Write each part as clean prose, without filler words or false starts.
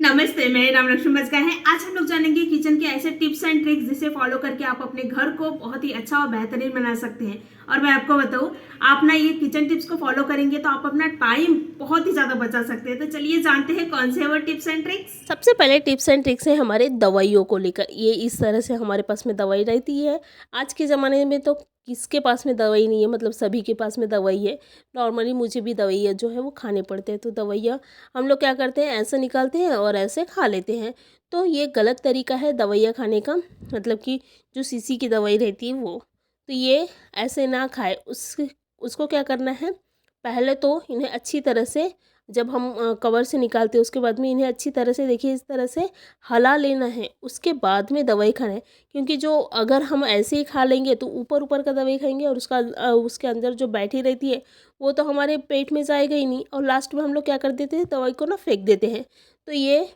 नमस्ते, मेरा नाम लक्ष्मी बजगा है। आज हम लोग जानेंगे किचन के ऐसे टिप्स एंड ट्रिक्स जिसे फॉलो करके आप अपने घर को बहुत ही अच्छा और बेहतरीन बना सकते हैं। और मैं आपको बताऊं, आप ना ये किचन टिप्स को फॉलो करेंगे तो आप अपना टाइम बहुत ही ज्यादा बचा सकते हैं। तो चलिए जानते हैं कौन से वो टिप्स एंड ट्रिक्स। सबसे पहले टिप्स एंड ट्रिक्स है हमारे दवाइयों को लेकर। ये इस तरह से हमारे पास में दवाई रहती है। आज के ज़माने में तो किसके पास में दवाई नहीं है, मतलब सभी के पास में दवाई है। नॉर्मली मुझे भी दवाइयाँ जो है वो खाने पड़ते हैं। तो दवाइयाँ हम लोग क्या करते हैं, ऐसे निकालते हैं और ऐसे खा लेते हैं। तो ये गलत तरीका है दवाइयाँ खाने का, मतलब कि जो शीशी की दवाई रहती है वो, तो ये ऐसे ना खाए। उसको क्या करना है, पहले तो इन्हें अच्छी तरह से, जब हम कवर से निकालते हैं उसके बाद में इन्हें अच्छी तरह से, देखिए इस तरह से हला लेना है। उसके बाद में दवाई खाना है, क्योंकि जो अगर हम ऐसे ही खा लेंगे तो ऊपर ऊपर का दवाई खाएंगे और उसके अंदर जो बैठी रहती है वो तो हमारे पेट में जाएगा ही नहीं। और लास्ट में हम लोग क्या कर देते हैं, दवाई को ना फेंक देते हैं। तो ये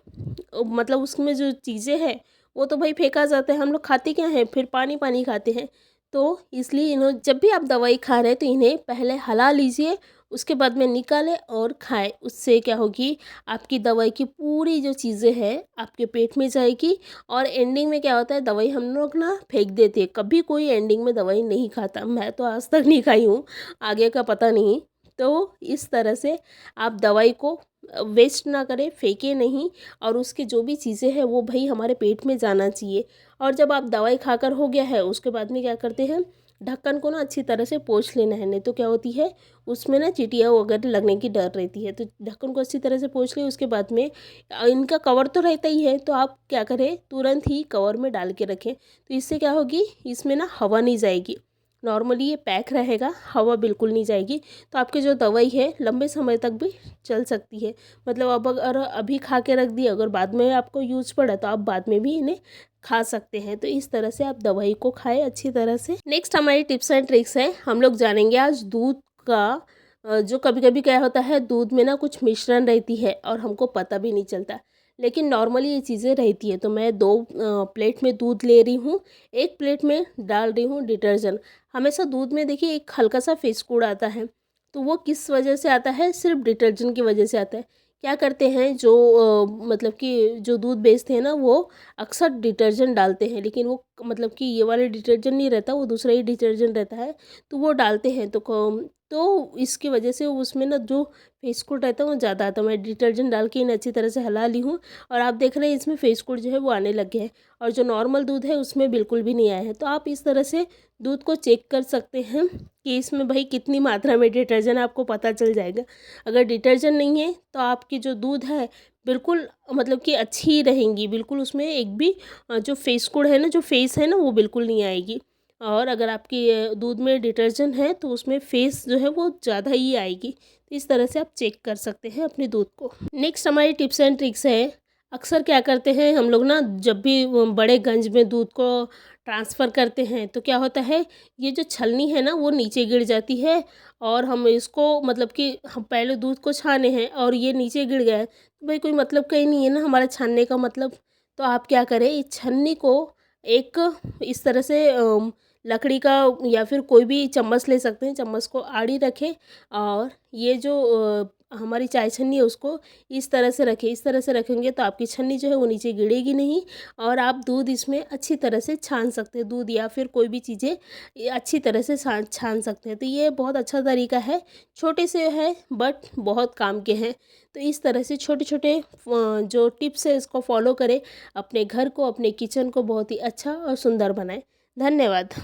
मतलब उसमें जो चीज़ें हैं वो तो भाई फेंका जाता है। हम लोग खाते क्या हैं, फिर पानी पानी खाते हैं। तो इसलिए इन्हों जब भी आप दवाई खा रहे हैं तो इन्हें पहले हला लीजिए, उसके बाद में निकालें और खाएं। उससे क्या होगी, आपकी दवाई की पूरी जो चीज़ें हैं आपके पेट में जाएगी। और एंडिंग में क्या होता है, दवाई हम लोग ना फेंक देते हैं। कभी कोई एंडिंग में दवाई नहीं खाता, मैं तो आज तक नहीं खाई हूँ, आगे का पता नहीं। तो इस तरह से आप दवाई को वेस्ट ना करें, फेंके नहीं। और उसकी जो भी चीज़ें हैं वो भाई हमारे पेट में जाना चाहिए। और जब आप दवाई खाकर हो गया है उसके बाद में क्या करते हैं, ढक्कन को ना अच्छी तरह से पोंछ लेना है। नहीं तो क्या होती है, उसमें ना चींटियाँ वगैरह लगने की डर रहती है। तो ढक्कन को अच्छी तरह से पोंछ लें। उसके बाद में इनका कवर तो रहता ही है, तो आप क्या करें, तुरंत ही कवर में डाल के रखें। तो इससे क्या होगी, इसमें ना हवा नहीं जाएगी। नॉर्मली ये पैक रहेगा, हवा बिल्कुल नहीं जाएगी। तो आपकी जो दवाई है लंबे समय तक भी चल सकती है। मतलब अब अगर अभी खा के रख दी, अगर बाद में आपको यूज पड़ा तो आप बाद में भी इन्हें खा सकते हैं। तो इस तरह से आप दवाई को खाएं अच्छी तरह से। नेक्स्ट हमारी टिप्स एंड ट्रिक्स है, हम लोग जानेंगे आज दूध का। जो कभी कभी क्या होता है, दूध में ना कुछ मिश्रण रहती है और हमको पता भी नहीं चलता, लेकिन नॉर्मली ये चीज़ें रहती है। तो मैं 2 प्लेट में दूध ले रही हूँ, एक प्लेट में डाल रही हूँ डिटर्जेंट। हमेशा दूध में देखिए एक हल्का सा फेसकूड आता है, तो वो किस वजह से आता है, सिर्फ डिटर्जेंट की वजह से आता है। क्या करते हैं जो मतलब कि जो दूध बेचते हैं ना, वो अक्सर डिटर्जेंट डालते हैं, लेकिन वो मतलब कि ये वाले डिटर्जेंट नहीं रहता, वो दूसरा ही डिटर्जेंट रहता है। तो वो डालते हैं तो इसकी वजह से उसमें ना जो फेसकूड रहता है वो ज़्यादा आता है। मैं डिटर्जेंट डाल के इन्हें अच्छी तरह से हला ली हूँ और आप देख रहे हैं इसमें फेसकूड जो है वो आने लगे हैं। और जो नॉर्मल दूध है उसमें बिल्कुल भी नहीं आया है। तो आप इस तरह से दूध को चेक कर सकते हैं कि इसमें भाई कितनी मात्रा में डिटर्जेंट, आपको पता चल जाएगा। अगर डिटर्जेंट नहीं है तो आपकी जो दूध है बिल्कुल मतलब कि अच्छी ही रहेंगी, बिल्कुल उसमें एक भी जो फेसकूड है ना, जो फेस है ना, वो बिल्कुल नहीं आएगी। और अगर आपकी दूध में डिटर्जेंट है तो उसमें फेस जो है वो ज़्यादा ही आएगी। तो इस तरह से आप चेक कर सकते हैं अपने दूध को। नेक्स्ट हमारी टिप्स एंड ट्रिक्स है, अक्सर क्या करते हैं हम लोग ना, जब भी बड़े गंज में दूध को ट्रांसफ़र करते हैं तो क्या होता है, ये जो छलनी है ना वो नीचे गिर जाती है। और हम इसको मतलब कि हम पहले दूध को छाने हैं और ये नीचे गिर गया है, तो भाई कोई मतलब का ही नहीं है ना हमारा छानने का मतलब। तो आप क्या करें, इस छन्नी को एक इस तरह से लकड़ी का या फिर कोई भी चम्मच ले सकते हैं, चम्मच को आड़ी रखें और ये जो हमारी चाय छन्नी है उसको इस तरह से रखें। इस तरह से रखेंगे तो आपकी छन्नी जो है वो नीचे गिरेगी नहीं और आप दूध इसमें अच्छी तरह से छान सकते हैं। दूध या फिर कोई भी चीज़ें ये अच्छी तरह से छान सकते हैं। तो ये बहुत अच्छा तरीका है, छोटे से है बट बहुत काम के हैं। तो इस तरह से छोटे छोटे जो टिप्स है इसको फॉलो करें, अपने घर को, अपने किचन को बहुत ही अच्छा और सुंदर बनाएं। धन्यवाद।